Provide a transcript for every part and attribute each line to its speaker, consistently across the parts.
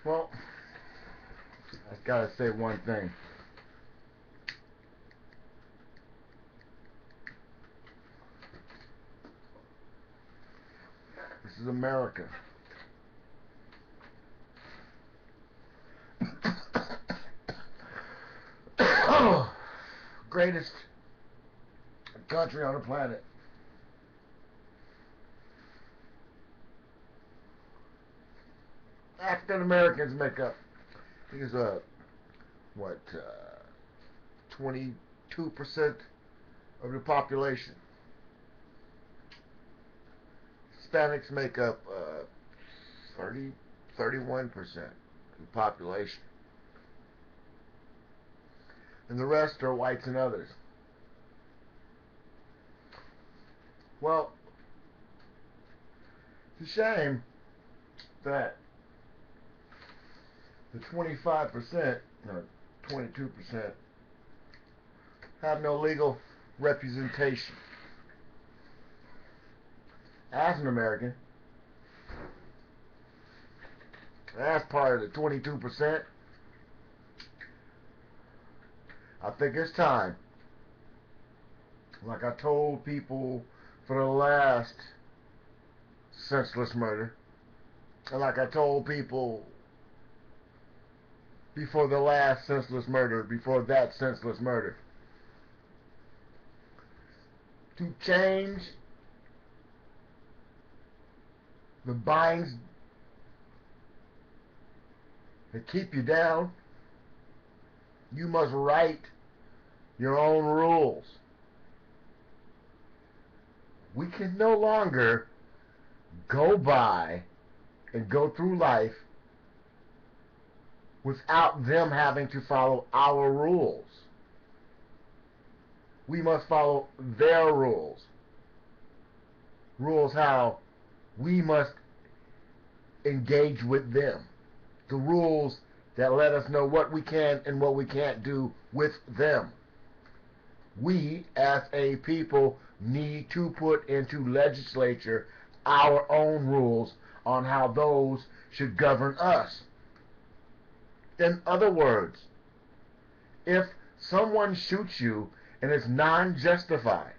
Speaker 1: Well, I gotta say one thing. This is America. Greatest country on the planet. African Americans make up, I think it's 22% of the population. Hispanics make up 31% of the population. And the rest are whites and others. Well, it's a shame that the 25%, or 22%, have no legal representation. As an American, as part of the 22%, I think it's time, like I told people for the last senseless murder, and like I told people before the last senseless murder, before that senseless murder, to change the binds that keep you down, you must write your own rules. We can no longer go by and go through life without them having to follow our rules. We must follow their rules. Rules how we must engage with them. The rules that let us know what we can and what we can't do with them. We, as a people, need to put into legislature our own rules on how those should govern us. In other words, if someone shoots you and it's non-justified,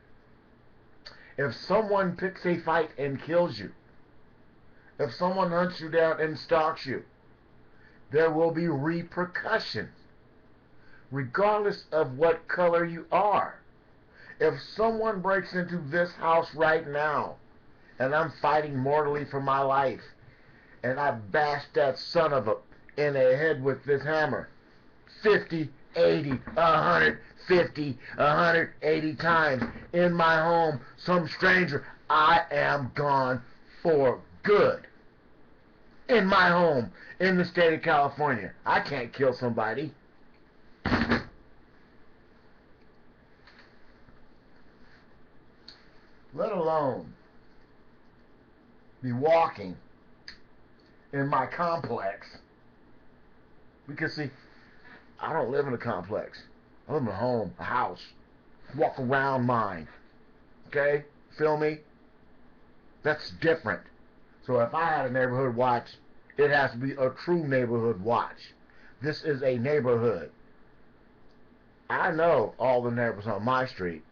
Speaker 1: if someone picks a fight and kills you, if someone hunts you down and stalks you, there will be repercussions, regardless of what color you are. If someone breaks into this house right now, and I'm fighting mortally for my life, and I bash that son of a in the head with this hammer 50, 80, 150, 180 times in my home, some stranger, I am gone for good. In my home, in the state of California, I can't kill somebody. Let alone be walking in my complex. Because see, I don't live in a complex. I live in a home, a house. Walk around mine. Okay? Feel me? That's different. So if I had a neighborhood watch, it has to be a true neighborhood watch. This is a neighborhood. I know all the neighbors on my street.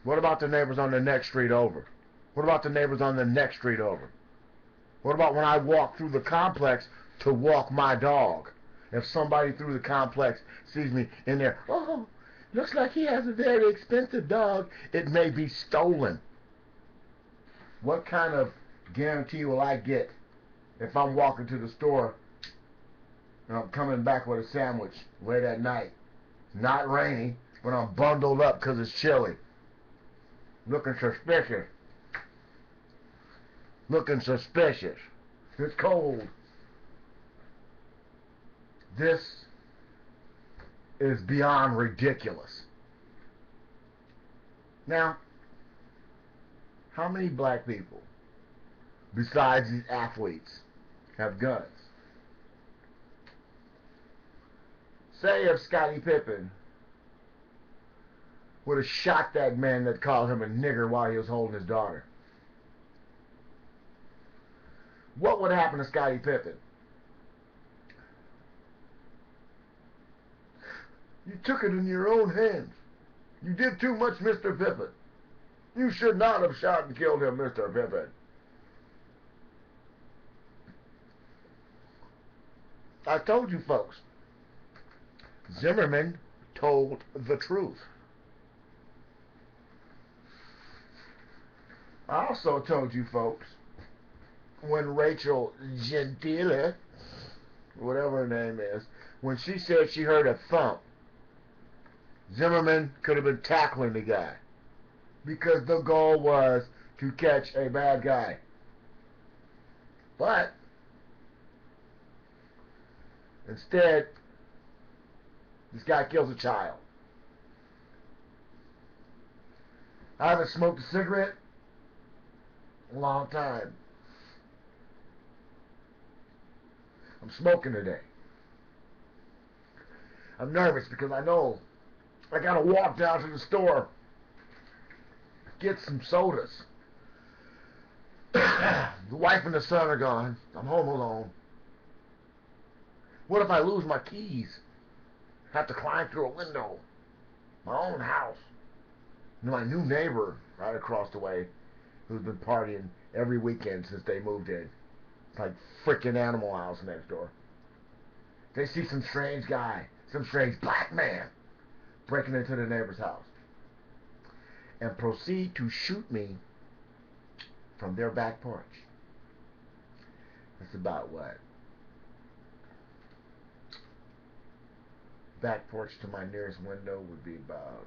Speaker 1: What about the neighbors on the next street over? What about the neighbors on the next street over? What about when I walk through the complex to walk my dog? If somebody through the complex sees me in there, oh, looks like he has a very expensive dog, it may be stolen. What kind of guarantee will I get if I'm walking to the store and I'm coming back with a sandwich late at night? Not rainy, but I'm bundled up because it's chilly. Looking suspicious. Looking suspicious. It's cold. This is beyond ridiculous. Now, how many black people, besides these athletes, have guns? Say if Scottie Pippen would have shot that man that called him a nigger while he was holding his daughter. What would happen to Scottie Pippen? You took it in your own hands. You did too much, Mr. Pippin. You should not have shot and killed him, Mr. Pippin. I told you folks, Zimmerman told the truth. I also told you folks, when Rachel Gentile, whatever her name is, when she said she heard a thump, Zimmerman could have been tackling the guy, because the goal was to catch a bad guy. But instead, this guy kills a child. I haven't smoked a cigarette in a long time. I'm smoking today. I'm nervous because I know I gotta walk down to the store, get some sodas. The wife and the son are gone. I'm home alone. What if I lose my keys? Have to climb through a window. My own house. And my new neighbor right across the way, who's been partying every weekend since they moved in. It's like freaking Animal House next door. They see some strange guy, some strange black man, breaking into the neighbor's house, and proceed to shoot me from their back porch. That's about what? Back porch to my nearest window would be about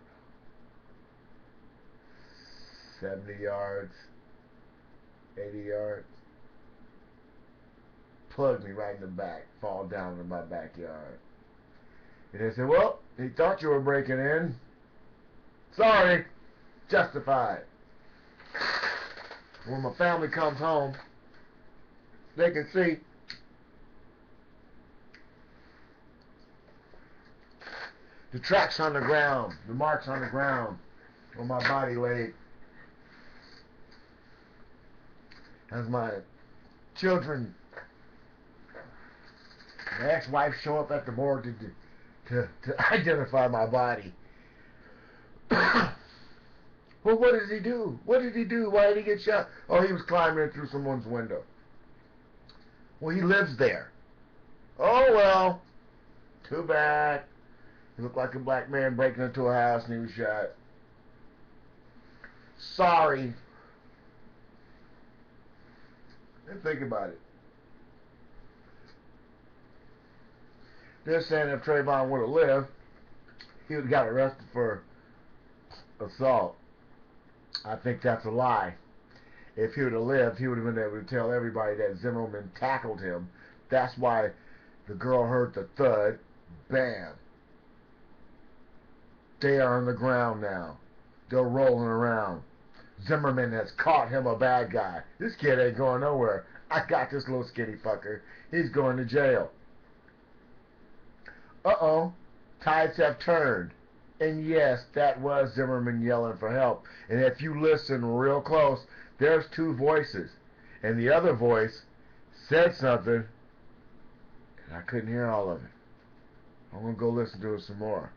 Speaker 1: 70 yards, 80 yards. Plug me right in the back, fall down in my backyard. And they said, well, he thought you were breaking in. Sorry, justified. When my family comes home, they can see the tracks on the ground, the marks on the ground where my body laid. As my children, my ex-wife show up at the morgue to identify my body. Well, what did he do? What did he do? Why did he get shot? Oh, he was climbing in through someone's window. Well, he lives there. Oh, well. Too bad. He looked like a black man breaking into a house and he was shot. Sorry. And think about it. They're saying if Trayvon would have lived, he would have got arrested for assault. I think that's a lie. If he would have lived, he would have been able to tell everybody that Zimmerman tackled him. That's why the girl heard the thud. Bam. They are on the ground now. They're rolling around. Zimmerman has caught him a bad guy. This kid ain't going nowhere. I got this little skinny fucker. He's going to jail. Uh-oh. Tides have turned. And yes, that was Zimmerman yelling for help. And if you listen real close, there's two voices. And the other voice said something, and I couldn't hear all of it. I'm going to go listen to it some more.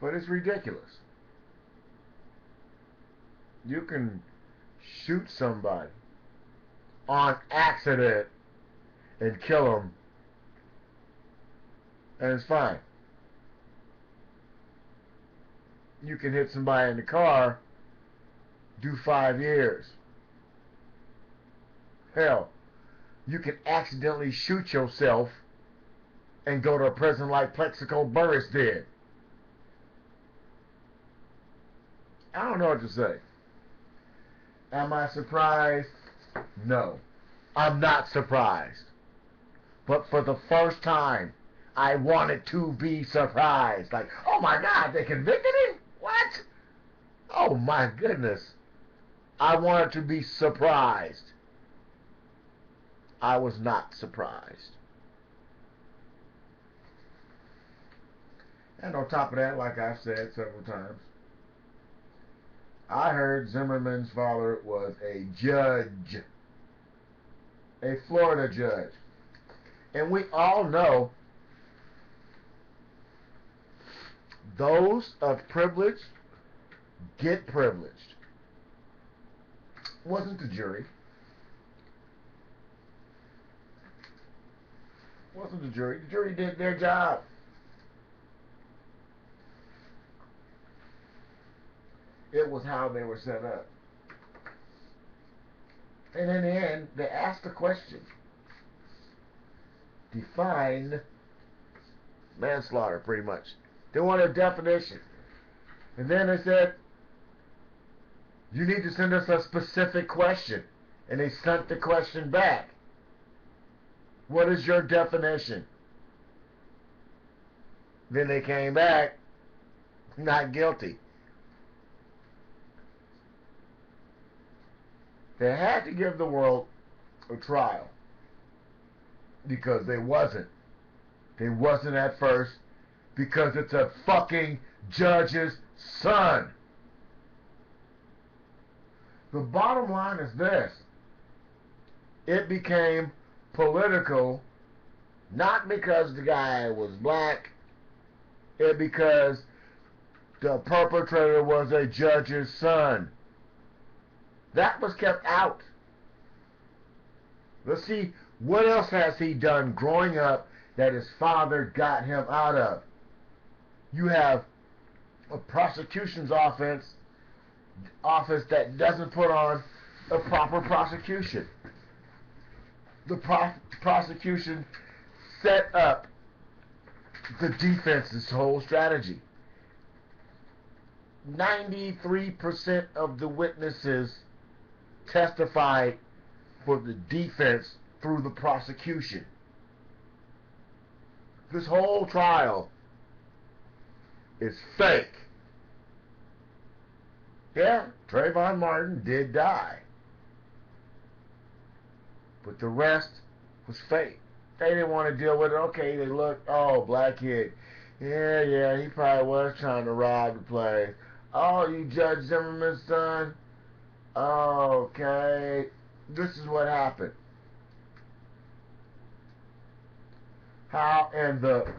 Speaker 1: But it's ridiculous. You can shoot somebody on accident and kill them, and it's fine. You can hit somebody in the car, do 5 years. Hell, you can accidentally shoot yourself and go to a prison like Plexico Burris did. I don't know what to say. Am I surprised? No. I'm not surprised. But for the first time, I wanted to be surprised. Like, oh my God, they convicted him? What? Oh my goodness. I wanted to be surprised. I was not surprised. And on top of that, like I've said several times, I heard Zimmerman's father was a judge. A Florida judge. And we all know Those of privilege get privileged. It wasn't the jury. It wasn't the jury. The jury did their job. It was how they were set up. And in the end, they asked the question. Define manslaughter, pretty much. They wanted a definition. And then they said, you need to send us a specific question. And they sent the question back. What is your definition? Then they came back, not guilty. They had to give the world a trial. Because they wasn't. They wasn't at first. Because it's a fucking judge's son. The bottom line is this. It became political not because the guy was black. It because the perpetrator was a judge's son. That was kept out. Let's see, what else has he done growing up that his father got him out of? You have a prosecution's office that doesn't put on a proper prosecution. The prosecution set up the defense's whole strategy. 93% of the witnesses testified for the defense through the prosecution. This whole trial is fake. Yeah, Trayvon Martin did die. But the rest was fake. They didn't want to deal with it. Okay, they looked, oh, black kid. Yeah, he probably was trying to rob the place. Oh, you Judge Zimmerman's son? Okay. This is what happened. How in the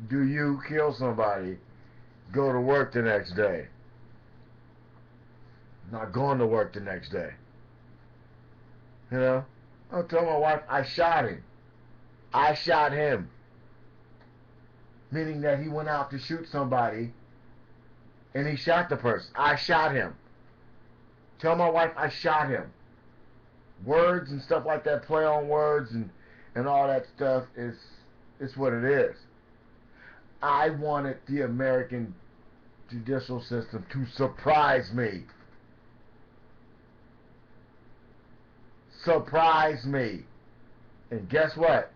Speaker 1: do you kill somebody, go to work the next day? Not going to work the next day. You know? I'll tell my wife, I shot him. I shot him. Meaning that he went out to shoot somebody and he shot the person. I shot him. Tell my wife I shot him. Words and stuff like that, play on words and all that stuff is what it is. I wanted the American judicial system to surprise me. Surprise me. And guess what?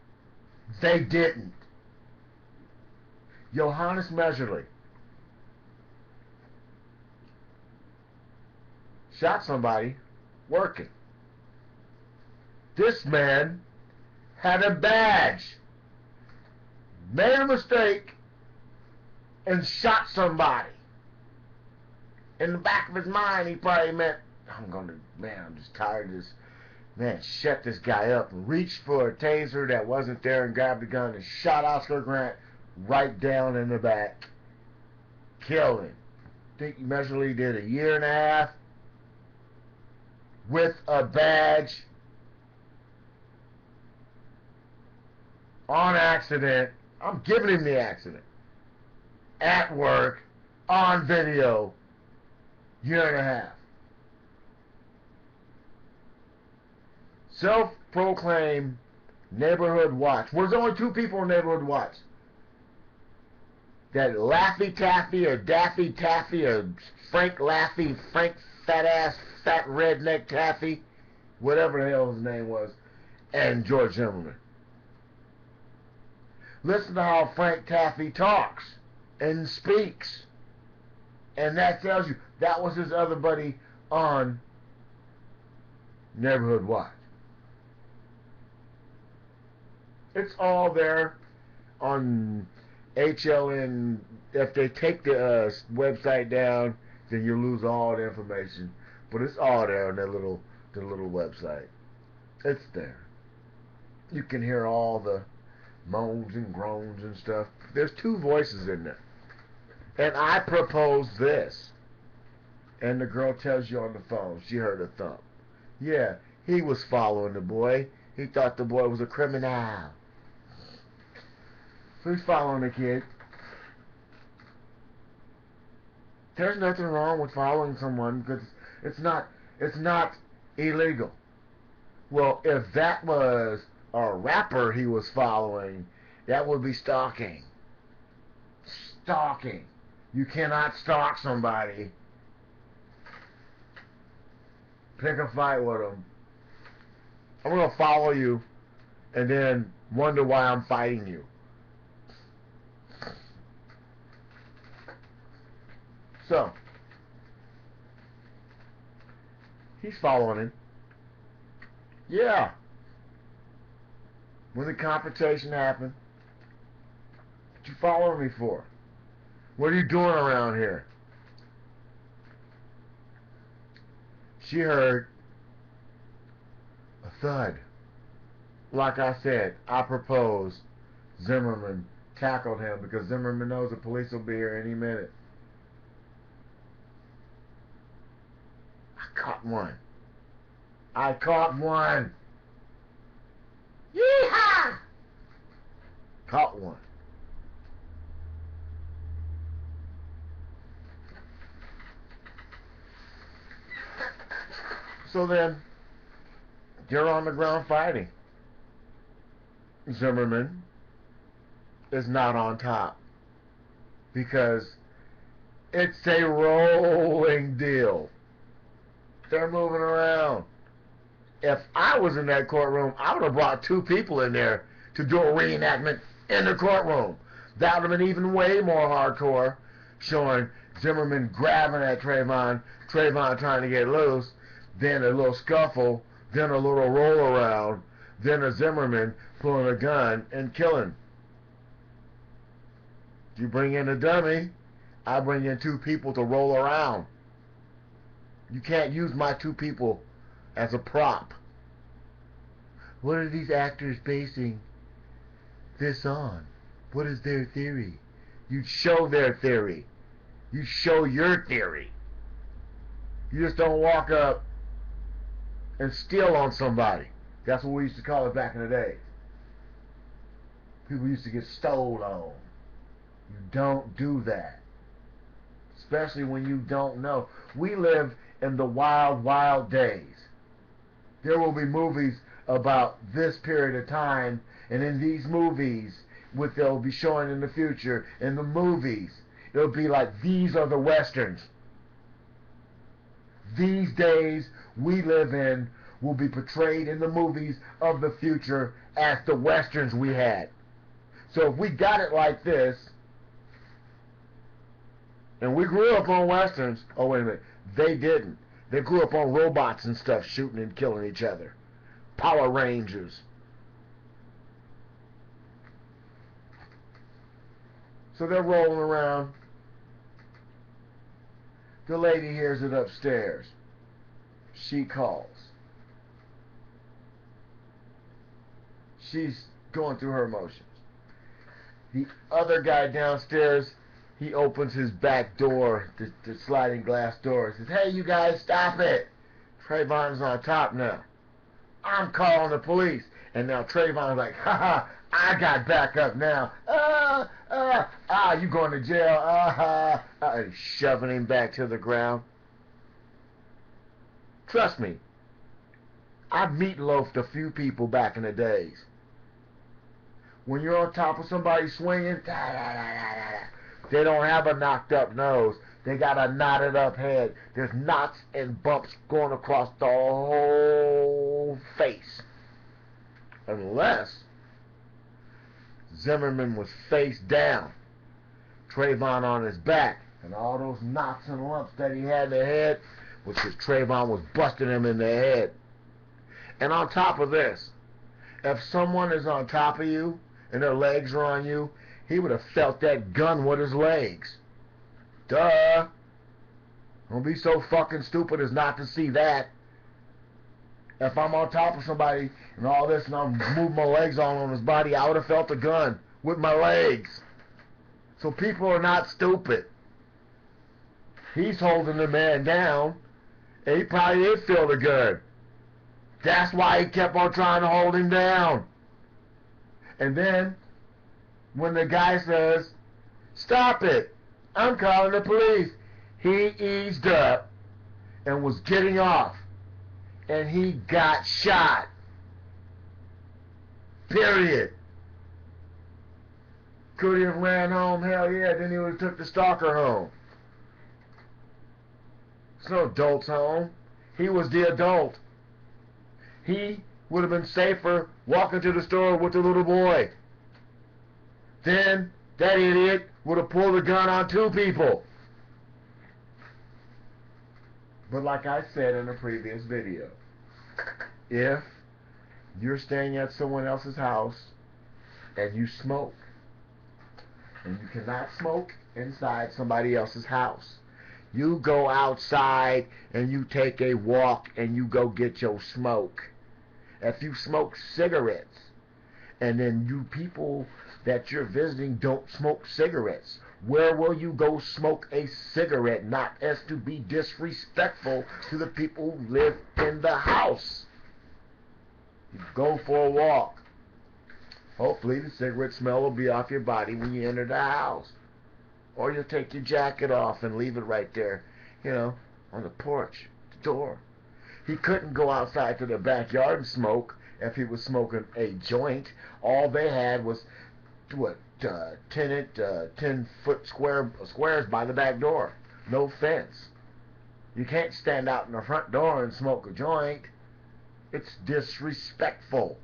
Speaker 1: They didn't. Johannes Measurely shot somebody working. This man had a badge, made a mistake, and shot somebody. In the back of his mind, he probably meant, I'm just tired of this. Man, shut this guy up and reached for a taser that wasn't there and grabbed the gun and shot Oscar Grant right down in the back. Killed him. I think Measurely did 1.5 years with a badge on accident. I'm giving him the accident. At work, on video, 1.5 years. Self-proclaimed neighborhood watch. There's only 2 people in neighborhood watch. That Laffy Taffy or Daffy Taffy or Frank Laffy, Frank fat ass, fat redneck Taffy, whatever the hell his name was, and George Zimmerman. Listen to how Frank Taffy talks and speaks. And that tells you that was his other buddy on Neighborhood Watch. It's all there on HLN. If they take the website down, then you lose all the information. But it's all there on the little website. It's there. You can hear all the moans and groans and stuff. There's 2 voices in there. And I propose this. And the girl tells you on the phone, she heard a thump. Yeah, he was following the boy. He thought the boy was a criminal. So he's following the kid. There's nothing wrong with following someone because it's not illegal. Well, if that was a rapper he was following, that would be stalking. Stalking. You cannot stalk somebody. Pick a fight with them. I'm going to follow you and then wonder why I'm fighting you. So, he's following him. Yeah. When the confrontation happened, what you following me for? What are you doing around here? She heard a thud. Like I said, I propose Zimmerman tackled him because Zimmerman knows the police will be here any minute. I caught one. I caught one. Yeehaw! Caught one. So then, they're on the ground fighting. Zimmerman is not on top because it's a rolling deal. They're moving around. If I was in that courtroom, I would have brought 2 people in there to do a reenactment in the courtroom. That would have been even way more hardcore, showing Zimmerman grabbing at Trayvon, Trayvon trying to get loose, then a little scuffle, then a little roll around, then a Zimmerman pulling a gun and killing. You bring in a dummy, I bring in 2 people to roll around. You can't use my 2 people as a prop. What are these actors basing this on? What is their theory? You show their theory. You show your theory. You just don't walk up and steal on somebody. That's what we used to call it back in the day. People used to get stole on. You don't do that. Especially when you don't know. We live in the wild, wild days. There will be movies about this period of time, and in these movies, what they'll be showing in the future, in the movies, it'll be like, these are the westerns. These days we live in will be portrayed in the movies of the future as the westerns we had. So if we got it like this, and we grew up on westerns, oh wait a minute, they didn't. They grew up on robots and stuff shooting and killing each other. Power Rangers. So they're rolling around. The lady hears it upstairs. She calls. She's going through her emotions. The other guy downstairs, he opens his back door, the sliding glass door. He says, hey, you guys, stop it. Trayvon's on top now. I'm calling the police. And now Trayvon's like, haha, I got back up now. You going to jail. And shoving him back to the ground. Trust me, I meatloafed a few people back in the days. When you're on top of somebody swinging, they don't have a knocked up nose. They got a knotted up head. There's knots and bumps going across the whole face. Unless Zimmerman was face down, Trayvon on his back, and all those knots and lumps that he had in the head was because Trayvon was busting him in the head. And on top of this, if someone is on top of you and their legs are on you, he would have felt that gun with his legs. Duh. Don't be so fucking stupid as not to see that. If I'm on top of somebody and all this and I'm moving my legs all on his body, I would have felt the gun with my legs. So people are not stupid. He's holding the man down, and he probably did feel the gun. That's why he kept on trying to hold him down. And then, when the guy says, "Stop it, I'm calling the police," he eased up and was getting off, and he got shot. Period. Could he have ran home? Hell yeah, then he would have took the stalker home. It's no adult's home. He was the adult. He would have been safer walking to the store with the little boy. Then that idiot would have pulled a gun on two people. But like I said in a previous video, if you're staying at someone else's house and you smoke, and you cannot smoke inside somebody else's house, you go outside and you take a walk and you go get your smoke. If you smoke cigarettes and then you people that you're visiting don't smoke cigarettes, where will you go smoke a cigarette? Not as to be disrespectful to the people who live in the house. You go for a walk. Hopefully the cigarette smell will be off your body when you enter the house. Or you'll take your jacket off and leave it right there, on the porch, the door. He couldn't go outside to the backyard and smoke if he was smoking a joint. All they had was, 10-foot squares by the back door. No fence. You can't stand out in the front door and smoke a joint. It's disrespectful.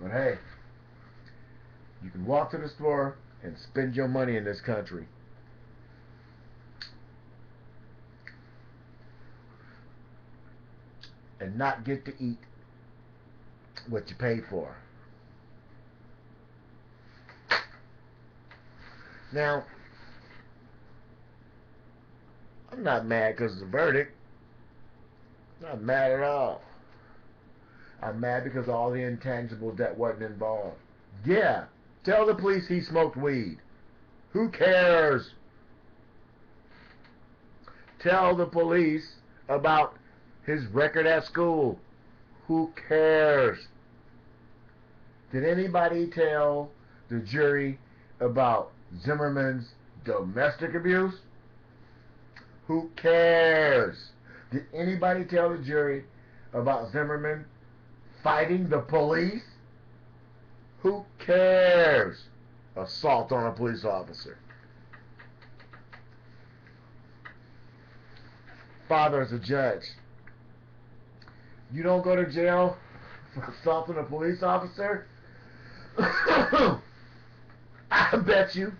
Speaker 1: But hey, you can walk to the store and spend your money in this country. And not get to eat what you pay for. Now, I'm not mad because of the verdict. Not mad at all. I'm mad because of all the intangibles that wasn't involved. Yeah, tell the police he smoked weed. Who cares? Tell the police about his record at school. Who cares? Did anybody tell the jury about Zimmerman's domestic abuse? Who cares? Did anybody tell the jury about Zimmerman fighting the police? Who cares? Assault on a police officer. Father's a judge. You don't go to jail for assaulting a police officer? I bet you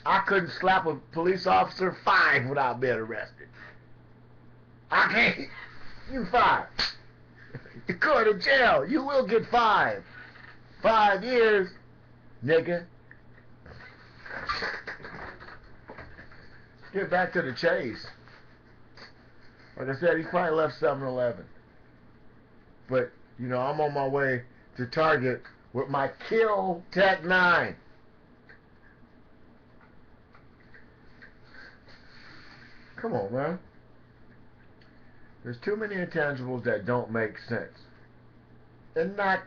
Speaker 1: I couldn't slap a police officer 5 without being arrested. I can't. You 5. You go to jail. You will get 5. 5 years, nigga. Get back to the chase. Like I said, he probably left 7-Eleven. But, I'm on my way to Target with my Kill Tech 9. Come on, man. There's too many intangibles that don't make sense. And not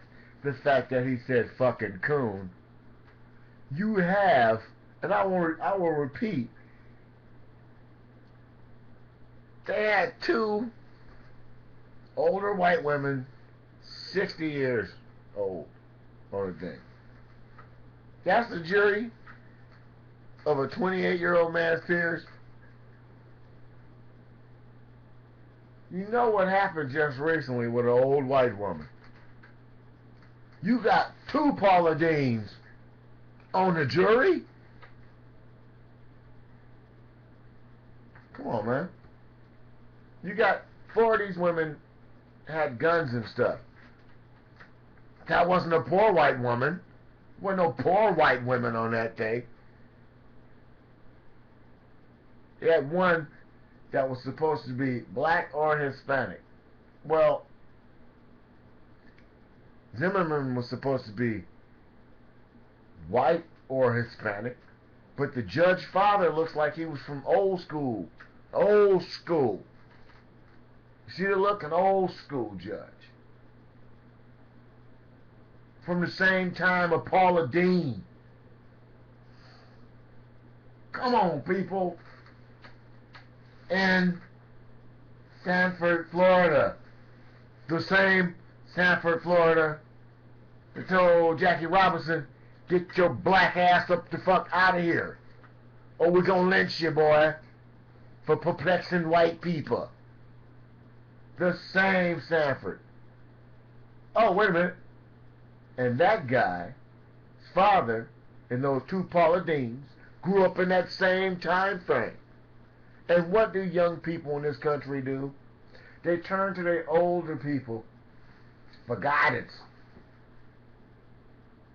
Speaker 1: the fact that he said fucking coon. You have, and I will repeat, they had 2 older white women, 60 years old, on the thing. That's the jury of a 28-year-old man's peers. You know what happened just recently with an old white woman? You got 2 Paula Deans on the jury? Come on, man. You got 4 of these women had guns and stuff. That wasn't a poor white woman. There wasn't no poor white women on that thing. You had one that was supposed to be black or Hispanic. Well, Zimmerman was supposed to be white or Hispanic. But the judge father looks like he was from old school. Old school. You see the look? An old school judge. From the same time of Paula Dean. Come on, people. In Sanford, Florida. The same Sanford, Florida that told Jackie Robinson, get your black ass up the fuck out of here, or we're gonna lynch you, boy, for perplexing white people. The same Sanford. Oh, wait a minute. And that guy's father and those two Paula Deans grew up in that same time frame. And what do young people in this country do? They turn to their older people for guidance.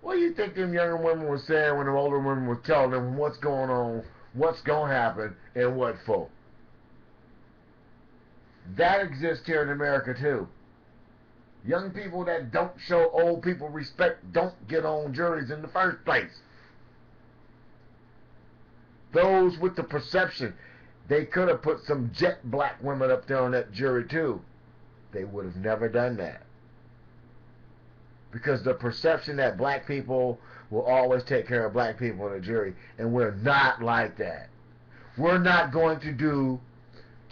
Speaker 1: What do you think them younger women were saying when the older women were telling them what's going on, what's going to happen, and what for? That exists here in America too. Young people that don't show old people respect don't get on juries in the first place. Those with the perception they could have put some jet black women up there on that jury too. They would have never done that. Because the perception that black people will always take care of black people in a jury, and we're not like that. We're not going to do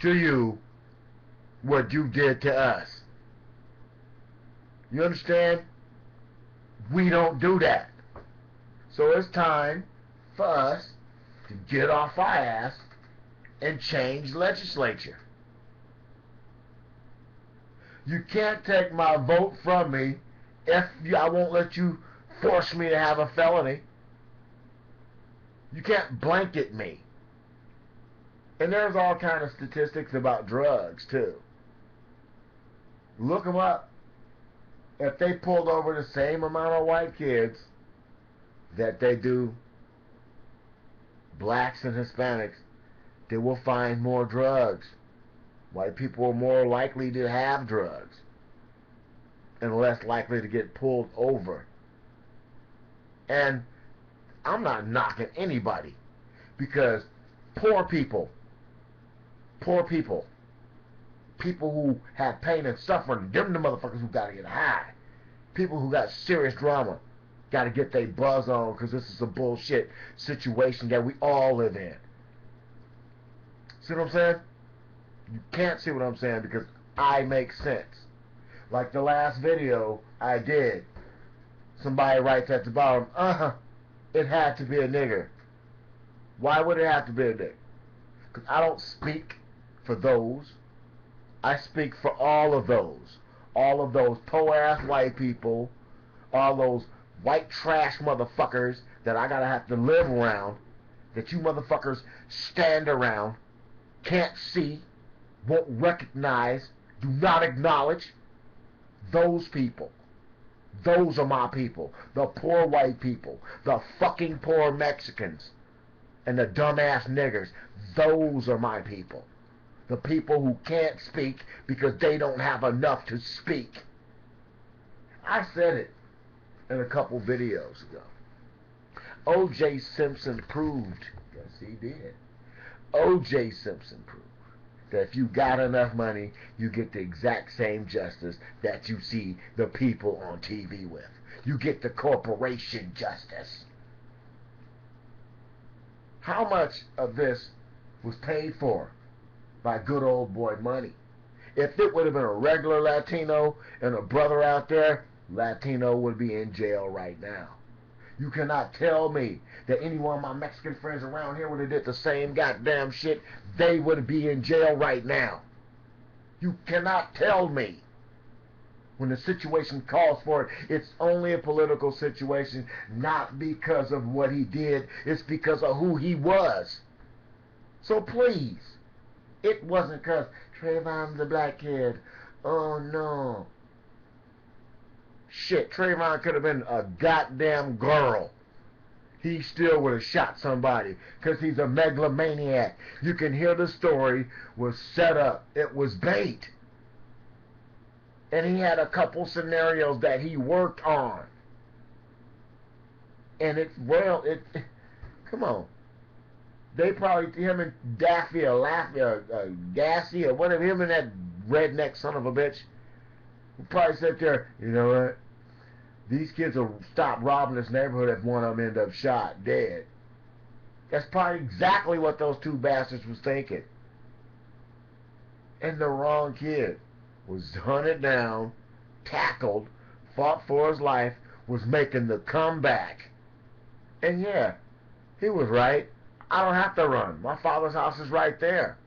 Speaker 1: to you what you did to us. You understand? We don't do that. So it's time for us to get off our ass and change legislature. You can't take my vote from me if I won't let you force me to have a felony. You can't blanket me. And there's all kind of statistics about drugs too. Look them up. If they pulled over the same amount of white kids that they do blacks and Hispanics, they will find more drugs. White people are more likely to have drugs and less likely to get pulled over. And I'm not knocking anybody, because poor people, people who have pain and suffering, them the motherfuckers who gotta get high. People who got serious drama gotta get their buzz on, because this is a bullshit situation that we all live in. See what I'm saying? You can't see what I'm saying because I make sense. Like the last video I did, somebody writes at the bottom, it had to be a nigger. Why would it have to be a nigger? Because I don't speak for those. I speak for all of those. All of those po-ass white people, all those white trash motherfuckers that I gotta have to live around, that you motherfuckers stand around, can't see, won't recognize, do not acknowledge. Those people. Those are my people. The poor white people. The fucking poor Mexicans. And the dumbass niggers. Those are my people. The people who can't speak because they don't have enough to speak. I said it in a couple videos ago. O.J. Simpson proved, yes he did, O.J. Simpson proved that if you got enough money, you get the exact same justice that you see the people on TV with. You get the corporation justice. How much of this was paid for by good old boy money? If it would have been a regular Latino and a brother out there, Latino would be in jail right now. You cannot tell me that any one of my Mexican friends around here would have did the same goddamn shit. They would be in jail right now. You cannot tell me. When the situation calls for it, it's only a political situation, not because of what he did. It's because of who he was. So please, it wasn't because Trayvon's a black kid. Oh no. Shit, Trayvon could have been a goddamn girl. He still would have shot somebody because he's a megalomaniac. You can hear the story was set up. It was bait. And he had a couple scenarios that he worked on. And come on. They probably, him and Daffy or Laffy or Gassy or whatever, him and that redneck son of a bitch, would probably sit there, you know what? These kids will stop robbing this neighborhood if one of them end up shot, dead. That's probably exactly what those two bastards was thinking. And the wrong kid was hunted down, tackled, fought for his life, was making the comeback. And yeah, he was right. I don't have to run. My father's house is right there.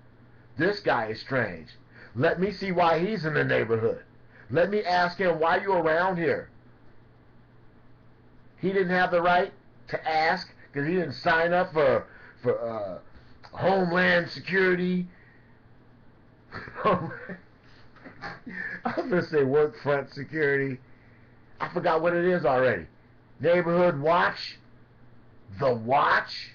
Speaker 1: This guy is strange. Let me see why he's in the neighborhood. Let me ask him, why you around here? He didn't have the right to ask because he didn't sign up for Homeland Security. I was going to say Workfront Security. I forgot what it is already. Neighborhood Watch? The Watch?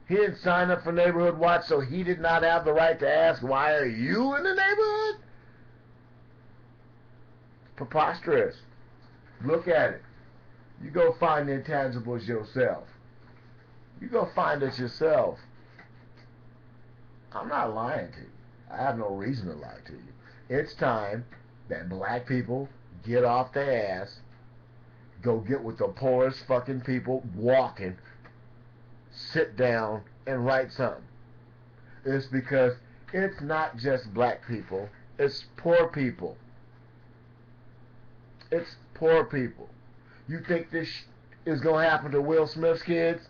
Speaker 1: He didn't sign up for Neighborhood Watch, so he did not have the right to ask, why are you in the neighborhood? Preposterous. Look at it. You go find the intangibles yourself. You go find it yourself. I'm not lying to you. I have no reason to lie to you. It's time that black people get off their ass, go get with the poorest fucking people walking, sit down and write something. It's because it's not just black people, it's poor people. It's poor people. You think this is going to happen to Will Smith's kids?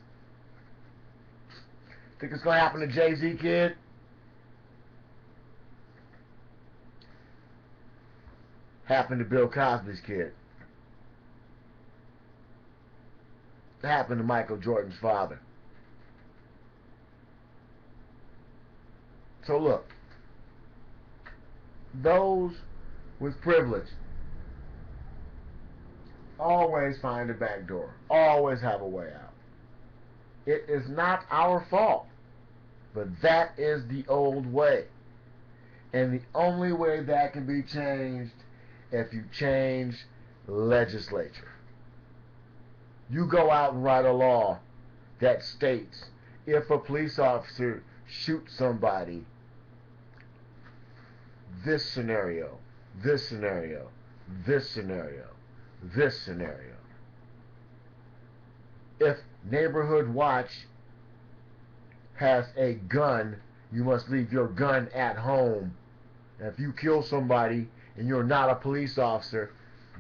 Speaker 1: Think it's going to happen to Jay-Z kid? Happened to Bill Cosby's kid. Happened to Michael Jordan's father. So look, those with privilege always find a back door, always have a way out. It is not our fault, but that is the old way. And the only way that can be changed if you change legislature. You go out and write a law that states if a police officer shoots somebody, this scenario, this scenario, this scenario, this scenario. If Neighborhood Watch has a gun, you must leave your gun at home. And if you kill somebody and you're not a police officer,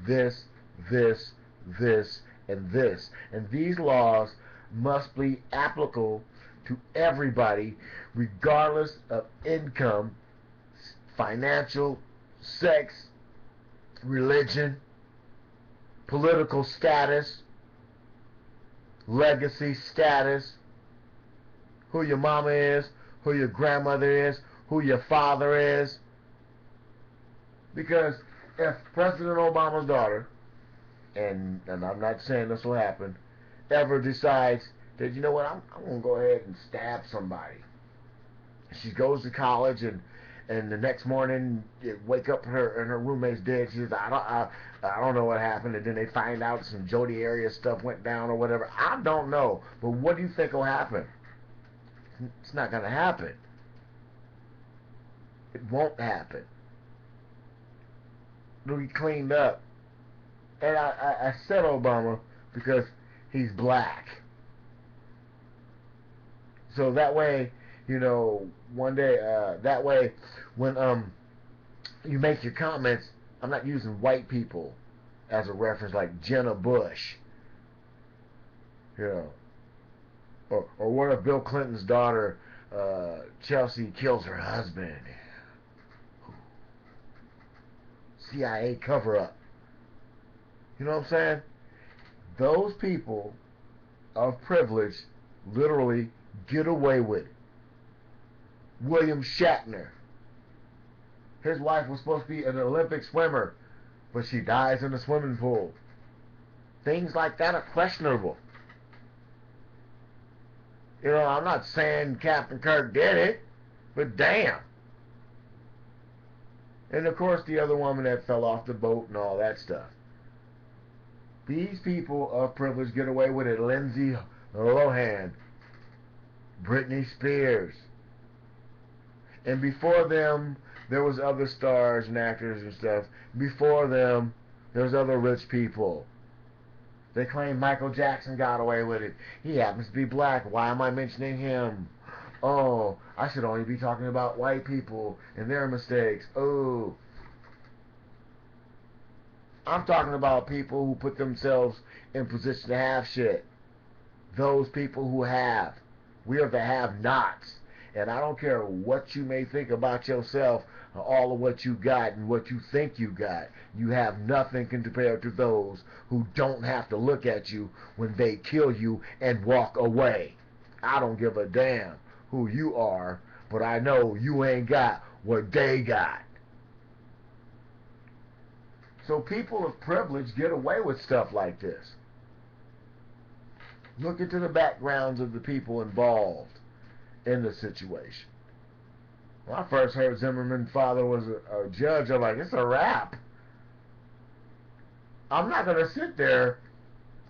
Speaker 1: this, and this. And these laws must be applicable to everybody, regardless of income, financial, sex, religion, political status, legacy status, who your mama is, who your grandmother is, who your father is. Because if President Obama's daughter, and I'm not saying this will happen, ever decides that, you know what, I'm going to go ahead and stab somebody. She goes to college and the next morning you wake up her and her roommate's dead. She says, I don't know what happened. And then they find out some Jodi area stuff went down or whatever. I don't know. But what do you think will happen? It's not going to happen. It won't happen. It'll be cleaned up. And I said Obama because he's black. So that way, you know, one day, that way, when you make your comments, I'm not using white people as a reference like Jenna Bush. You know. Or what if Bill Clinton's daughter, Chelsea, kills her husband? CIA cover-up. You know what I'm saying? Those people of privilege literally get away with it. William Shatner. His wife was supposed to be an Olympic swimmer, but she dies in the swimming pool. Things like that are questionable. You know, I'm not saying Captain Kirk did it, but damn. And of course the other woman that fell off the boat and all that stuff. These people of privilege get away with it. Lindsay Lohan Britney Spears. And before them, there was other stars and actors and stuff. Before them, there was other rich people. They claim Michael Jackson got away with it. He happens to be black. Why am I mentioning him? Oh, I should only be talking about white people and their mistakes. Oh. I'm talking about people who put themselves in position to have shit. Those people who have. We are the have-nots. And I don't care what you may think about yourself, all of what you got and what you think you got. You have nothing compared to those who don't have to look at you when they kill you and walk away. I don't give a damn who you are, but I know you ain't got what they got. So people of privilege get away with stuff like this. Look into the backgrounds of the people involved in the situation. When I first heard Zimmerman's father was a judge, I'm like, it's a wrap. I'm not going to sit there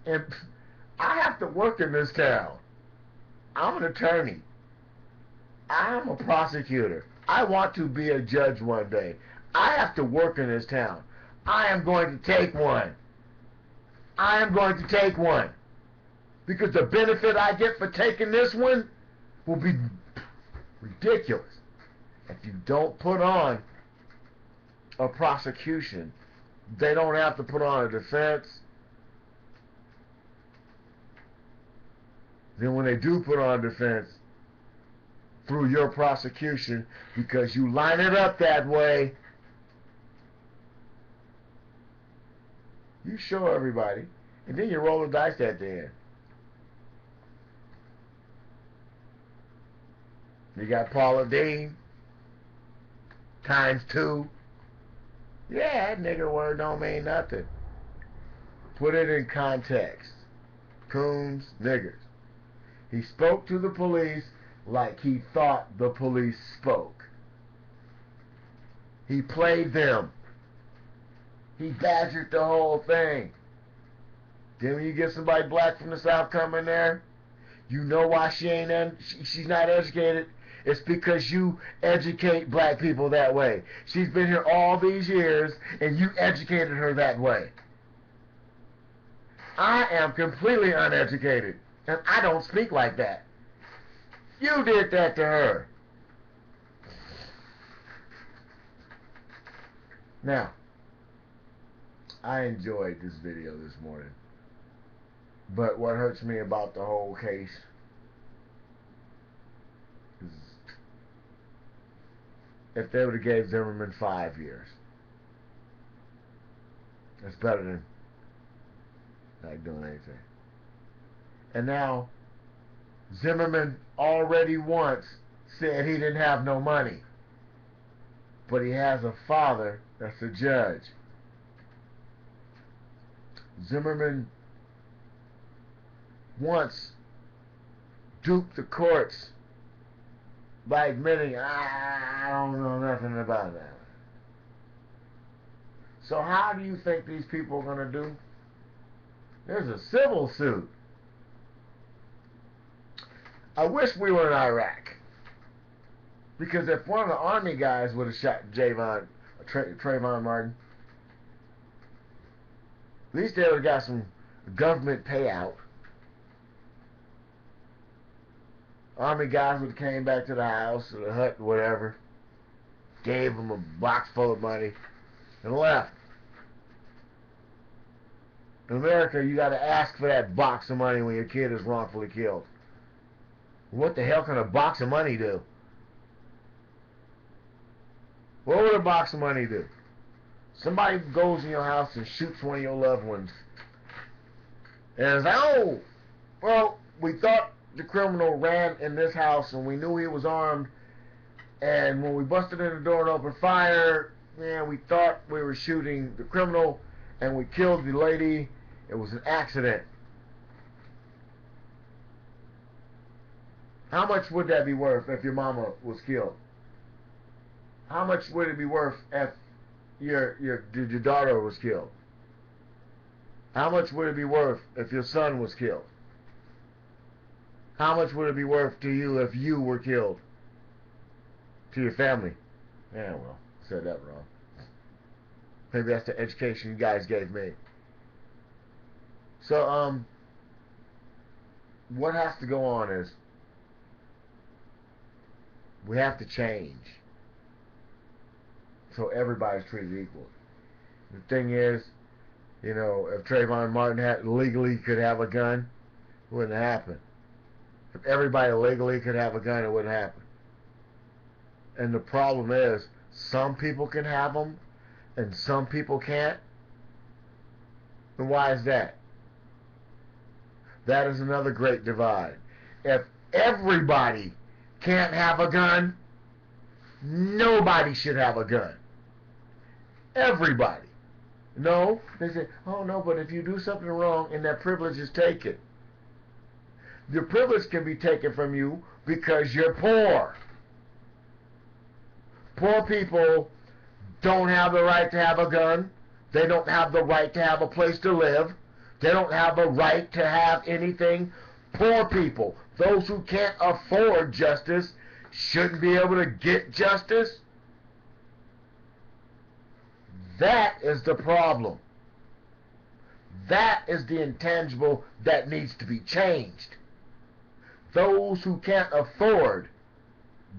Speaker 1: and I have to work in this town. I'm an attorney. I'm a prosecutor. I want to be a judge one day. I have to work in this town. I am going to take one. I am going to take one. Because the benefit I get for taking this one will be ridiculous. If you don't put on a prosecution, they don't have to put on a defense. Then when they do put on a defense, through your prosecution, because you line it up that way, you show everybody, and then you roll the dice at the end. You got Paula Dean ×2. Yeah, that nigger word don't mean nothing. Put it in context. Coons, niggers. He spoke to the police like he thought the police spoke. He played them. He badgered the whole thing. Then when you get somebody black from the South coming there, you know why she's not educated? It's because you educate black people that way. She's been here all these years, and you educated her that way. I am completely uneducated, and I don't speak like that. You did that to her. Now, I enjoyed this video this morning, but what hurts me about the whole case is if they would have gave Zimmerman 5 years. That's better than not doing anything. And now, Zimmerman already once said he didn't have no money. But he has a father that's a judge. Zimmerman once duped the courts by admitting, I don't know nothing about that. So how do you think these people are going to do? There's a civil suit. I wish we were in Iraq. Because if one of the army guys would have shot Trayvon Martin, at least they would have got some government payout. Army guys would have came back to the house or the hut or whatever, gave them a box full of money, and left. In America, you got to ask for that box of money when your kid is wrongfully killed. What the hell can a box of money do? What would a box of money do? Somebody goes in your house and shoots one of your loved ones. And it's, oh, well, we thought the criminal ran in this house and we knew he was armed. And when we busted in the door and opened fire, man, we thought we were shooting the criminal and we killed the lady. It was an accident. How much would that be worth if your mama was killed? How much would it be worth if your daughter was killed? How much would it be worth if your son was killed? How much would it be worth to you if you were killed? To your family? Yeah, well, said that wrong. Maybe that's the education you guys gave me. So, what has to go on is we have to change so everybody's treated equally. The thing is, you know, if Trayvon Martin legally could have a gun, it wouldn't happen. If everybody legally could have a gun, it wouldn't happen. And the problem is, some people can have them, and some people can't. And why is that? That is another great divide. If everybody can't have a gun, nobody should have a gun. Everybody. No, they say, oh no, but if you do something wrong and that privilege is taken. Your privilege can be taken from you because you're poor. Poor people don't have the right to have a gun. They don't have the right to have a place to live. They don't have the right to have anything. Poor people, those who can't afford justice, shouldn't be able to get justice. That is the problem. That is the intangible that needs to be changed. Those who can't afford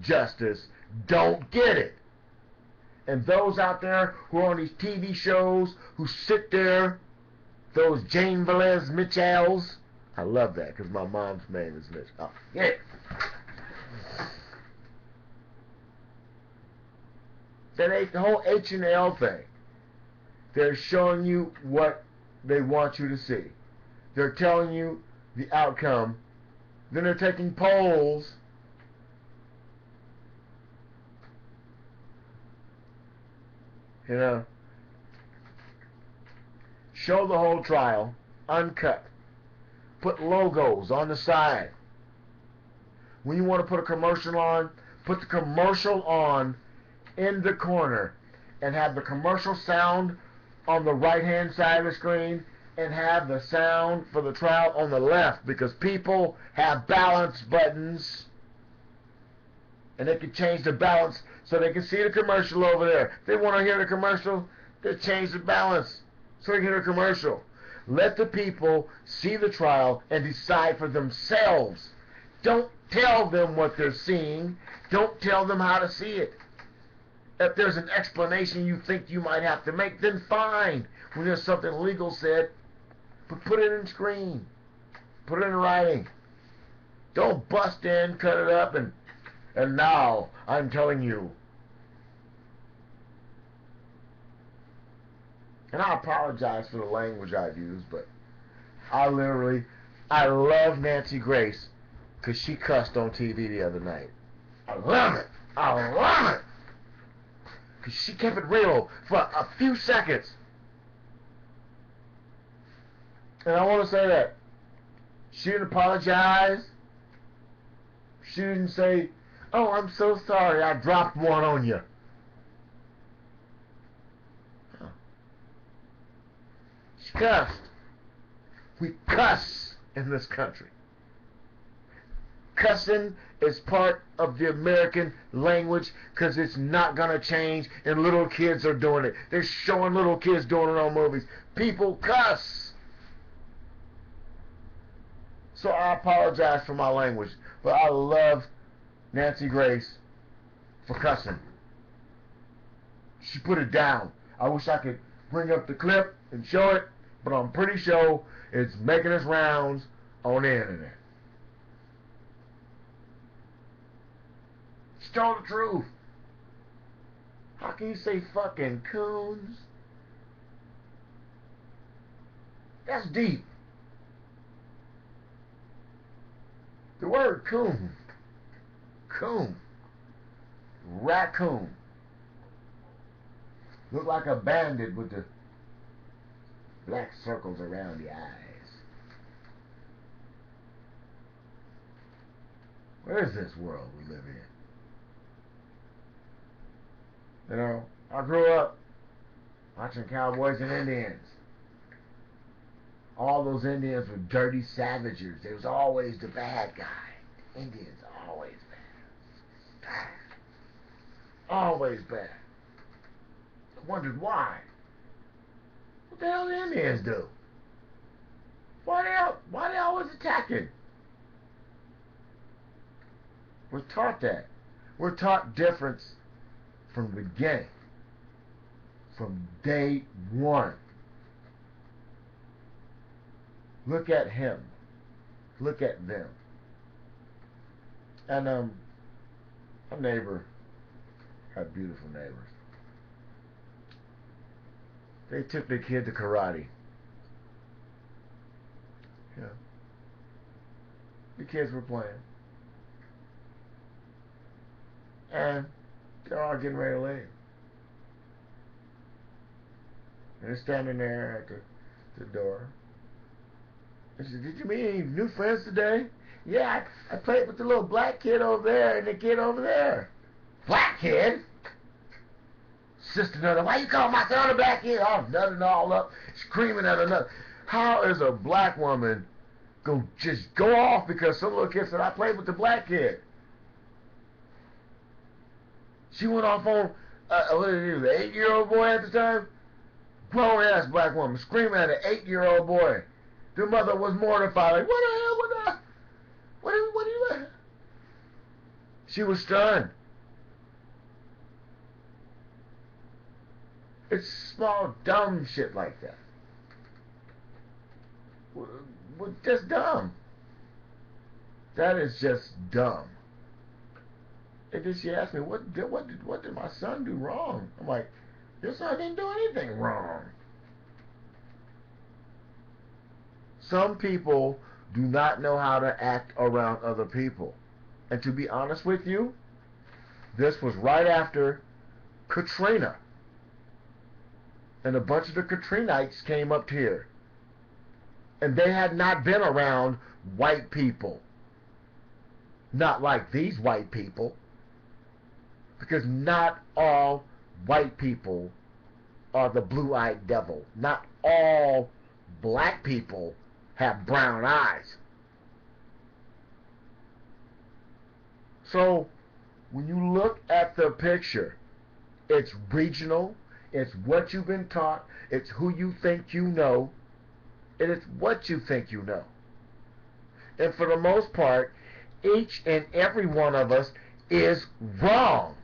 Speaker 1: justice don't get it. And those out there who are on these TV shows, who sit there, those Jane Velez Mitchells, I love that because my mom's name is Mitch. Oh, yeah. The whole H&L thing, they're showing you what they want you to see. They're telling you the outcome. Then they're taking polls. You know, show the whole trial, uncut. Put logos on the side. When you want to put a commercial on, put the commercial on in the corner and have the commercial sound on the right-hand side of the screen and have the sound for the trial on the left, because people have balance buttons and they can change the balance so they can see the commercial over there. If they want to hear the commercial, they change the balance so they can hear the commercial. Let the people see the trial and decide for themselves. Don't tell them what they're seeing. Don't tell them how to see it. If there's an explanation you think you might have to make, then fine. When there's something legal said, but put it in screen. Put it in writing. Don't bust in, cut it up, and now I'm telling you. And I apologize for the language I've used, but I love Nancy Grace because she cussed on TV the other night. I love it. I love it. Because she kept it real for a few seconds. And I want to say that she didn't apologize. She didn't say, oh, I'm so sorry, I dropped one on you. Huh. She cussed. We cuss in this country. Cussing is part of the American language because it's not going to change, and little kids are doing it. They're showing little kids doing it on movies. People cuss. So I apologize for my language, but I love Nancy Grace for cussing. She put it down. I wish I could bring up the clip and show it, but I'm pretty sure it's making its rounds on the internet. She told the truth. How can you say fucking coons? That's deep. The word coon. Coon. Raccoon. Look like a bandit with the black circles around the eyes. Where is this world we live in? You know, I grew up watching cowboys and Indians. All those Indians were dirty savages. They was always the bad guy. Indians are always bad. Always bad. I wondered why. What the hell did the Indians do? Why they always attacking? We're taught that. We're taught difference from the beginning. From day one. Look at him. Look at them. And our neighbor had beautiful neighbors. They took their kid to karate. Yeah. The kids were playing. And they're all getting ready to leave. And they're standing there at the door. I said, did you meet any new friends today? Yeah, I played with the little black kid over there and the kid over there. Black kid? Sister Nutter, why you call my son a black kid? I'm nutting all up, screaming at another. How is a black woman going to just go off because some little kid said, I played with the black kid? She went off on, what did he do, the 8-year-old boy at the time? Grown-ass black woman screaming at an 8-year-old boy. The mother was mortified, like, what the hell, what are you doing? She was stunned. It's small, dumb shit like that. Just dumb. That is just dumb. And then she asked me, what did my son do wrong? I'm like, your son didn't do anything wrong. Some people do not know how to act around other people. And to be honest with you, this was right after Katrina. And a bunch of the Katrinites came up here. And they had not been around white people. Not like these white people. Because not all white people are the blue-eyed devil. Not all black people have brown eyes. So when you look at the picture, it's regional, it's what you've been taught, it's who you think you know, and it's what you think you know. And for the most part, each and every one of us is wrong.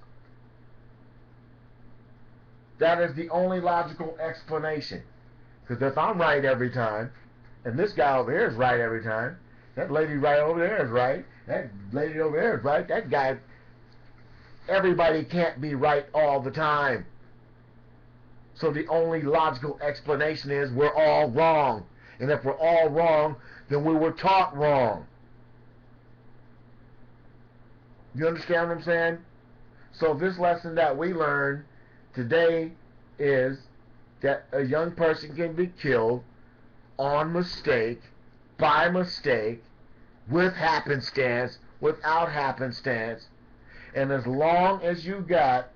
Speaker 1: That is the only logical explanation. Because if I'm right every time, and this guy over here is right every time, that lady right over there is right, that lady over there is right, that guy, everybody can't be right all the time. So the only logical explanation is we're all wrong. And if we're all wrong, then we were taught wrong. You understand what I'm saying? So this lesson that we learned today is that a young person can be killed on mistake, by mistake, with happenstance, without happenstance, and as long as you got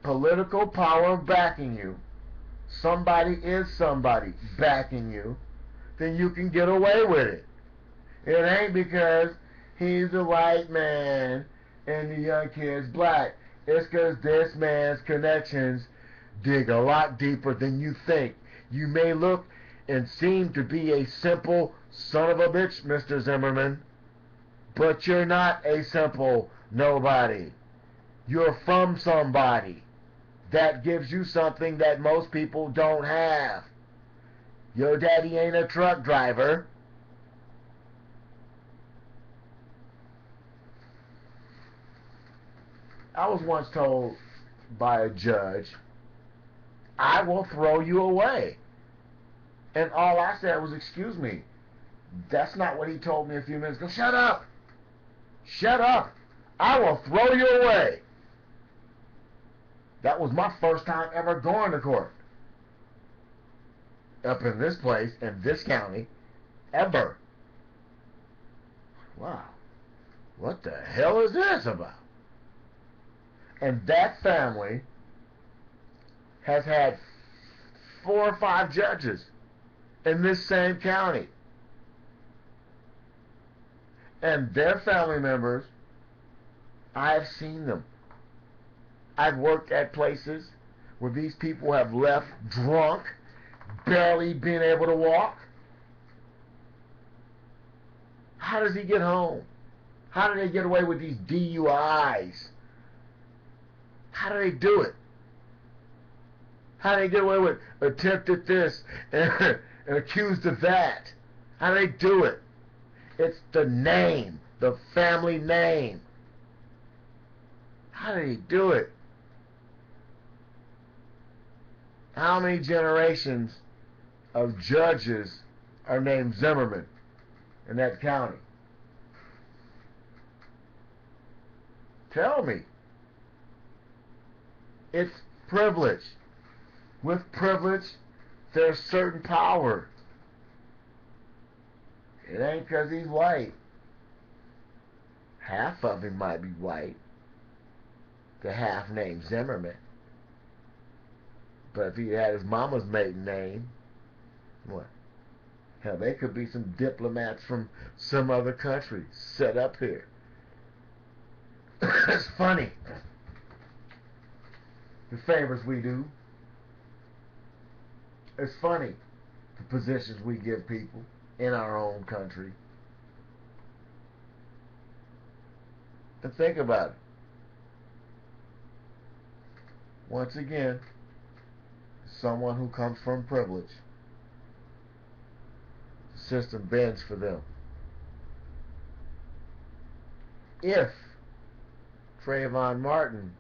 Speaker 1: political power backing you, somebody is somebody backing you, then you can get away with it. It ain't because he's a white man and the young kid's black. It's because this man's connections dig a lot deeper than you think. You may look and seem to be a simple son of a bitch, Mr. Zimmerman, but you're not a simple nobody. You're from somebody that gives you something that most people don't have. Your daddy ain't a truck driver. I was once told by a judge, I will throw you away. And all I said was, excuse me, that's not what he told me a few minutes ago. Shut up! Shut up! I will throw you away. That was my first time ever going to court. Up in this place, in this county, ever. Wow. What the hell is this about? And that family has had 4 or 5 judges in this same county. And their family members, I've seen them. I've worked at places where these people have left drunk, barely being able to walk. How does he get home? How do they get away with these DUIs? How do they do it? How do they get away with attempted this and accused of that? How do they do it? It's the name, the family name. How do they do it? How many generations of judges are named Zimmerman in that county? Tell me. It's privilege. With privilege, there's certain power. It ain't because he's white. Half of him might be white. The half named Zimmerman. But if he had his mama's maiden name, what? Hell, they could be some diplomats from some other country set up here. It's funny. The favors we do. It's funny. The positions we give people in our own country. And think about it. Once again, someone who comes from privilege. The system bends for them. If Trayvon Martin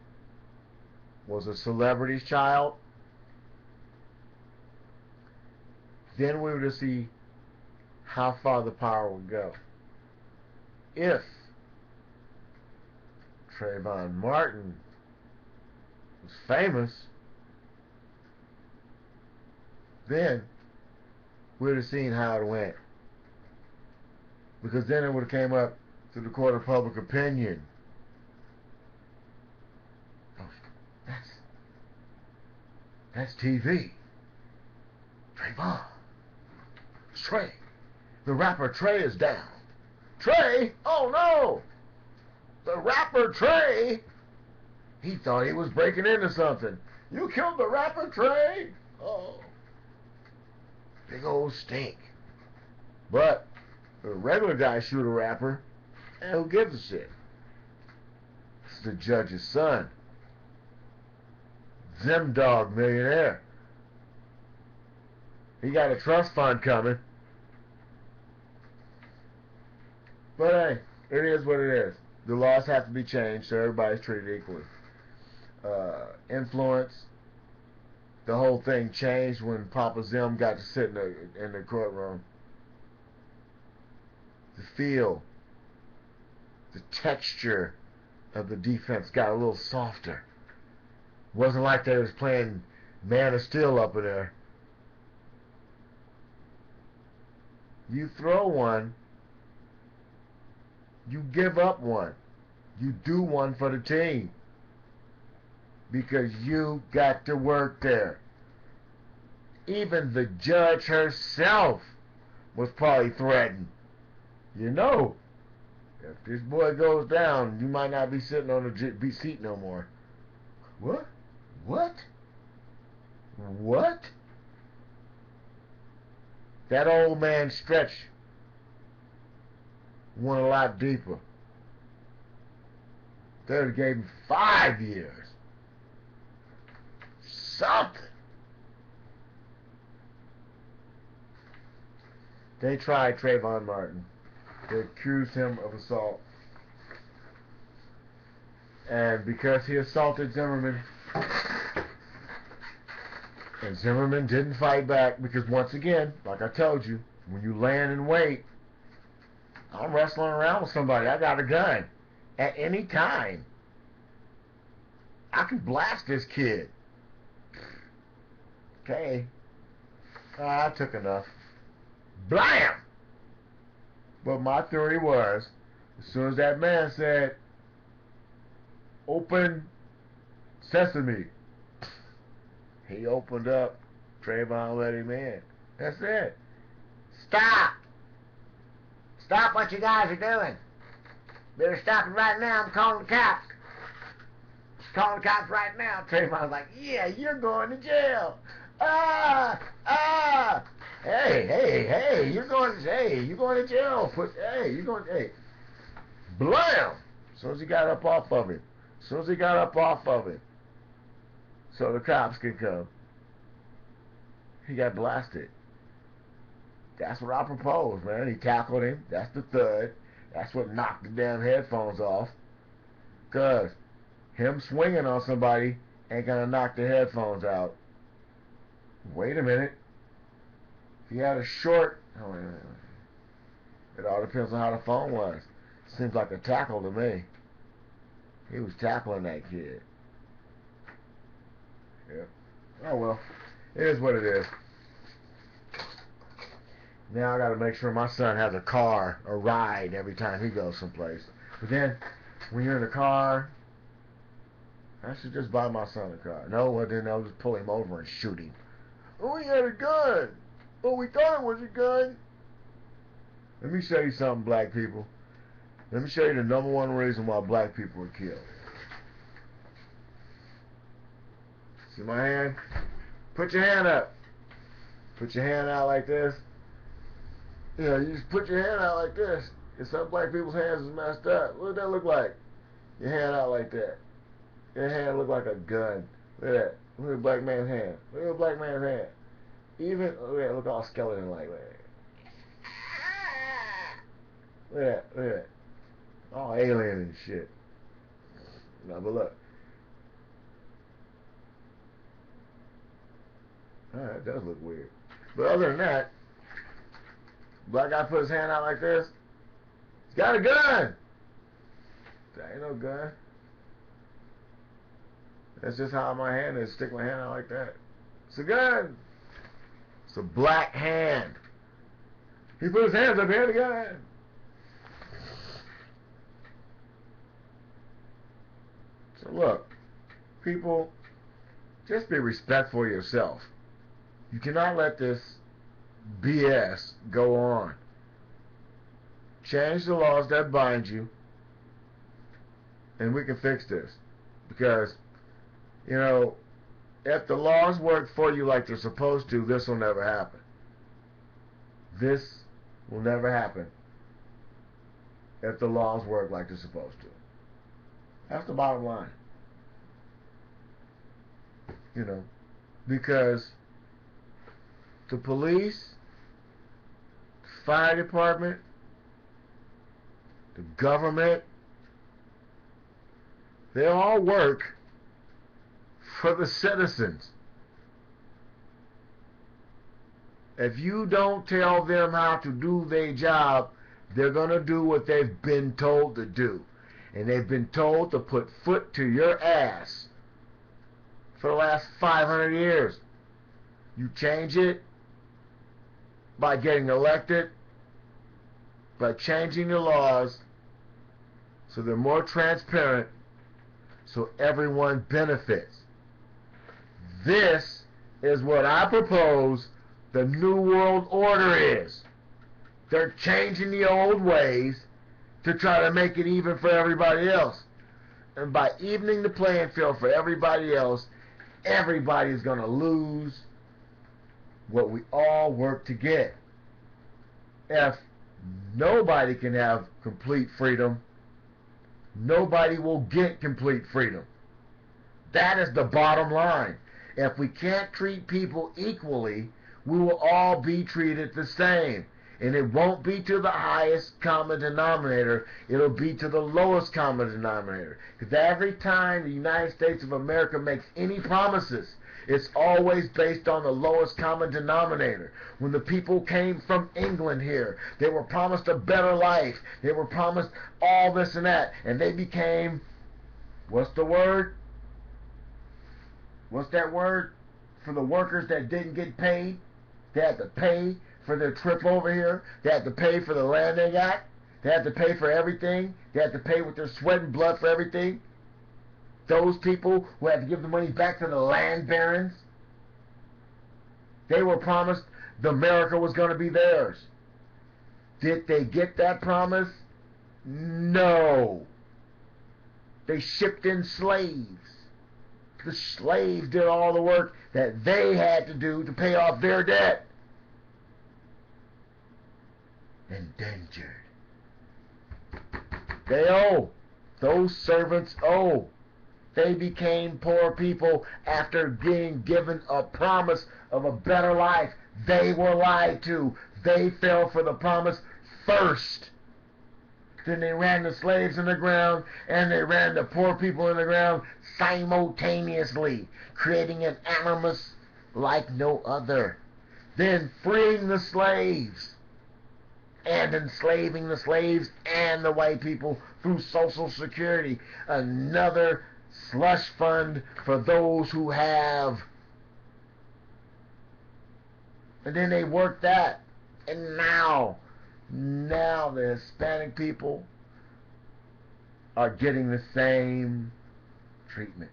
Speaker 1: was a celebrity's child, then we were to see how far the power would go. If Trayvon Martin was famous, then we would have seen how it went. Because then it would have came up to the court of public opinion. Oh, that's TV. Trayvon. Trey. The rapper Trey is down. Trey? Oh no! The rapper Trey? He thought he was breaking into something. You killed the rapper Trey? Oh. Big old stink. But a regular guy shoot a rapper, and who gives a shit? It's the judge's son. Zimdog millionaire. He got a trust fund coming. But hey, it is what it is. The laws have to be changed so everybody's treated equally. Influence. The whole thing changed when Papa Zim got to sit in the courtroom. The feel, the texture of the defense got a little softer. It wasn't like they was playing Man of Steel up in there. You throw one, you give up one. You do one for the team. Because you got to work there. Even the judge herself was probably threatened. You know, if this boy goes down, you might not be sitting on the seat no more. What? What? What? That old man Stretch went a lot deeper. They gave him 5 years. Something. They tried Trayvon Martin. They accused him of assault. And because he assaulted Zimmerman, and Zimmerman didn't fight back, because once again, like I told you, when you land and wait, I'm wrestling around with somebody. I got a gun. At any time, I can blast this kid. Okay. I took enough. Blam! But my theory was, as soon as that man said, open sesame, he opened up. Trayvon let him in. That's it. Stop! Stop what you guys are doing. Better stop it right now. I'm calling the cops. Calling the cops right now. Trayvon's like, yeah, you're going to jail. Hey, you're going to jail. Hey. Blam! As soon as he got up off of him. So the cops could come. He got blasted. That's what I proposed, man. He tackled him. That's the thud. That's what knocked the damn headphones off. Because him swinging on somebody ain't going to knock the headphones out. Wait a minute. If he had a short... Oh, wait a minute. It all depends on how the phone was. Seems like a tackle to me. He was tackling that kid. Yep. Oh, well. It is what it is. Now I got to make sure my son has a car, a ride every time he goes someplace. But then, when you're in the car, I should just buy my son a car. No, well then I'll just pull him over and shoot him. Oh, he had a gun. Oh, we thought it was a gun. Let me show you something, black people. Let me show you the number one reason why black people are killed. See my hand? Put your hand up. Put your hand out like this. Yeah, you just put your hand out like this. Because some black people's hands is messed up. What does that look like? Your hand out like that. Your hand look like a gun. Look at that. Look at the black man's hand. Look at the black man's hand. Even, look at that. Look all skeleton like that. Look at that. Look at that. All alien and shit. No, but look. That does look weird. But other than that, black guy put his hand out like this. He's got a gun. That ain't no gun. That's just how my hand is. Stick my hand out like that. It's a gun. It's a black hand. He put his hands up here, the gun. So look, people, just be respectful of yourself. You cannot let this BS go on. Change the laws that bind you, and we can fix this. Because, you know, if the laws work for you like they're supposed to, this will never happen. This will never happen if the laws work like they're supposed to. That's the bottom line. You know, because the police, the fire department, the government, they all work for the citizens. If you don't tell them how to do their job, they're going to do what they've been told to do. And they've been told to put foot to your ass for the last 500 years. You change it by getting elected, by changing the laws so they're more transparent, so everyone benefits. This is what I propose the New World Order is. They're changing the old ways to try to make it even for everybody else. And by evening the playing field for everybody else, everybody's going to lose what we all work to get. If nobody can have complete freedom, nobody will get complete freedom. That is the bottom line. If we can't treat people equally, we will all be treated the same. And it won't be to the highest common denominator. It'll be to the lowest common denominator. Because every time the United States of America makes any promises, it's always based on the lowest common denominator. When the people came from England here, they were promised a better life. They were promised all this and that. And they became, what's the word? What's that word? For the workers that didn't get paid, they had to pay for their trip over here. They had to pay for the land they got. They had to pay for everything. They had to pay with their sweat and blood for everything. Those people who had to give the money back to the land barons, they were promised the America was going to be theirs. Did they get that promise? No. They shipped in slaves. The slaves did all the work that they had to do to pay off their debt. Endangered. They owe. Those servants owe. They became poor people after being given a promise of a better life. They were lied to. They fell for the promise first. Then they ran the slaves in the ground, and they ran the poor people in the ground simultaneously, creating an animus like no other. Then freeing the slaves and enslaving the slaves and the white people through Social Security, another slush fund for those who have. And then they worked that, and now the Hispanic people are getting the same treatment.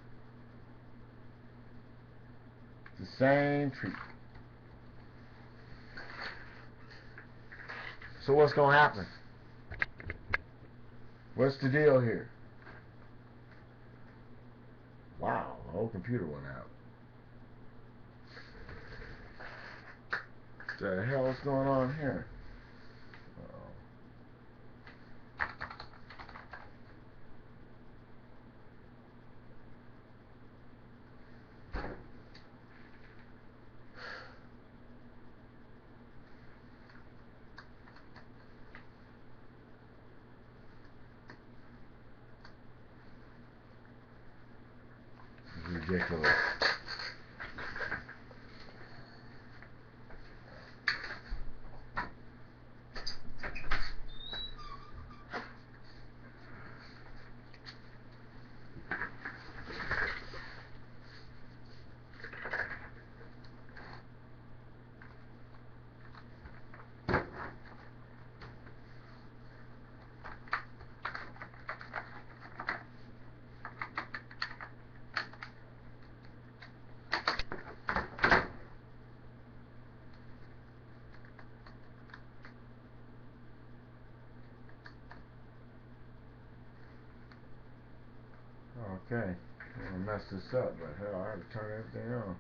Speaker 1: The same treatment. So what's going to happen? What's the deal here? Wow, the whole computer went out. What the hell is going on here? Ridiculous. Okay, I'm gonna mess this up, but hell, I had to turn everything on.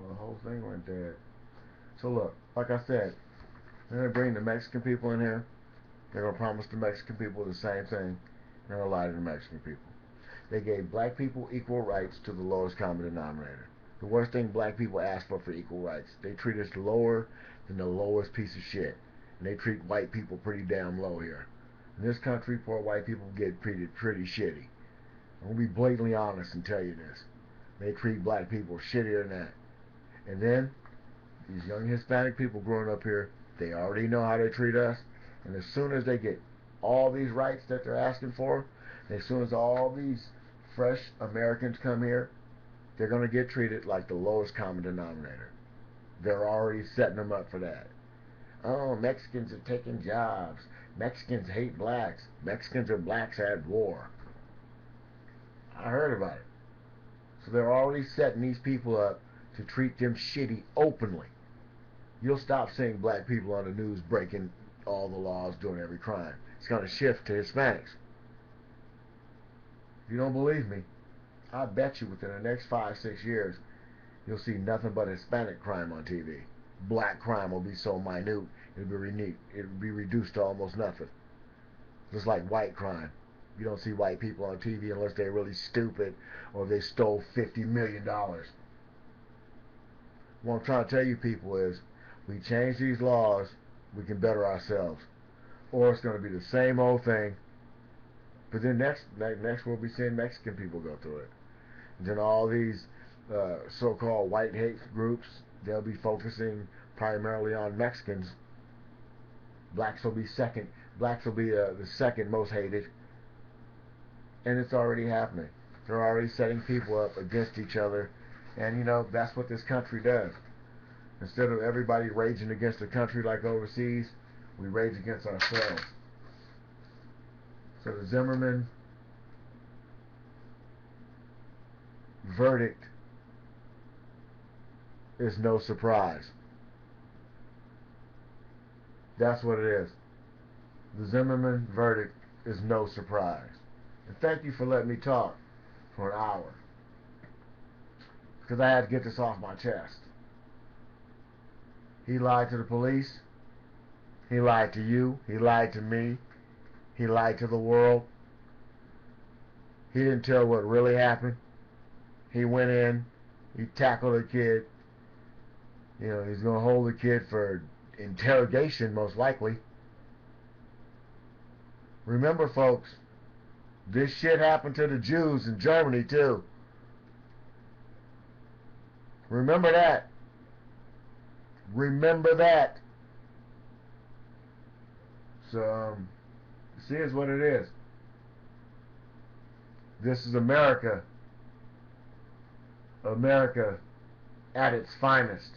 Speaker 1: The whole thing went dead. So look, like I said, they're gonna bring the Mexican people in here. They're gonna promise the Mexican people the same thing. They're gonna lie to the Mexican people. They gave black people equal rights to the lowest common denominator. The worst thing black people ask for equal rights. They treat us lower than the lowest piece of shit. And they treat white people pretty damn low here. In this country, poor white people get treated pretty shitty. I'm going to be blatantly honest and tell you this. They treat black people shittier than that. And then, these young Hispanic people growing up here, they already know how they treat us. And as soon as they get all these rights that they're asking for, as soon as all these fresh Americans come here, they're going to get treated like the lowest common denominator. They're already setting them up for that. Oh, Mexicans are taking jobs. Mexicans hate blacks. Mexicans and blacks at war. I heard about it. So they're already setting these people up to treat them shitty openly. You'll stop seeing black people on the news breaking all the laws, doing every crime. It's going to shift to Hispanics. If you don't believe me, I bet you within the next 5-6 years, you'll see nothing but Hispanic crime on TV. Black crime will be so minute, it'll be reduced to almost nothing. Just like white crime. You don't see white people on TV unless they're really stupid or they stole $50 million. What I'm trying to tell you people is, we change these laws, we can better ourselves. Or it's going to be the same old thing. But then next we'll be seeing Mexican people go through it. And then all these so-called white hate groups, they'll be focusing primarily on Mexicans. Blacks will be second. Blacks will be the second most hated. And it's already happening. They're already setting people up against each other. And, you know, that's what this country does. Instead of everybody raging against the country like overseas, we rage against ourselves. So the Zimmerman verdict is no surprise. That's what it is. The Zimmerman verdict is no surprise. And thank you for letting me talk for an hour, because I had to get this off my chest. He lied to the police. He lied to you. He lied to me. He lied to the world. He didn't tell what really happened. He went in. He tackled a kid. You know, he's going to hold the kid for interrogation, most likely. Remember, folks, this shit happened to the Jews in Germany, too. Remember that. Remember that. So, see, it's what it is. This is America. America at its finest.